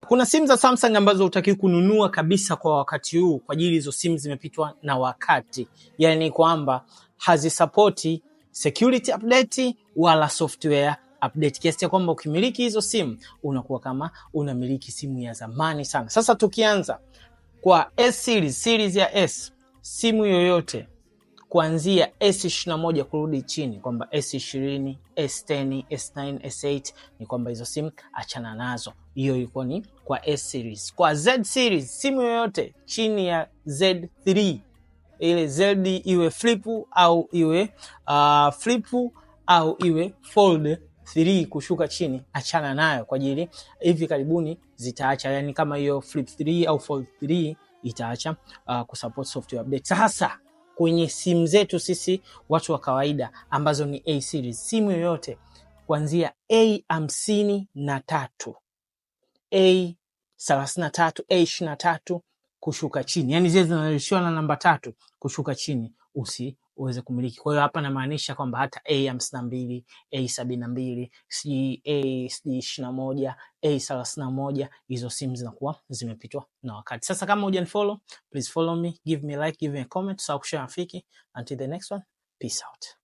Kuna simu za Samsung ambazo hutaki kununua kabisa kwa wakati huu kwa ajili hizo simu zimepitwa na wakati. Yani kwamba hazisupporti security update wala software update. Kiasi cha kwamba ukimiliki hizo simu unakuwa kama unamiliki simu ya zamani sana. Sasa tukianza kwa S series ya S, simu yoyote kuanzia S21 kurudi chini, kwamba S20, S10, S9, S8 ni kwamba hizo simu achana nazo. Hiyo ilikuwa ni kwa S series. Kwa Z series, simu yoyote chini ya Z3, ile Z iwe flip au iwe iwe fold 3 kushuka chini, achana nayo kwa ajili hivi karibuni zitaacha, yani kama hiyo flip 3 au fold 3 itaacha kusupport software update. Sasa kwenye simu zetu sisi watu wa kawaida ambazo ni A series, simu yoyote kuanzia A53, A33, A23 kushuka chini, yani zile zinazoishiwa na namba 3 kushuka chini usiweze kumiliki. Kwa hiyo hapa namaanisha kwamba hata A52, A72, A21, A31, hizo simu zinakuwa zimepitwa na wakati. Sasa kama hujanifollow, please follow me, give me a like, give me a comment, share rafiki. Until the next one, peace out.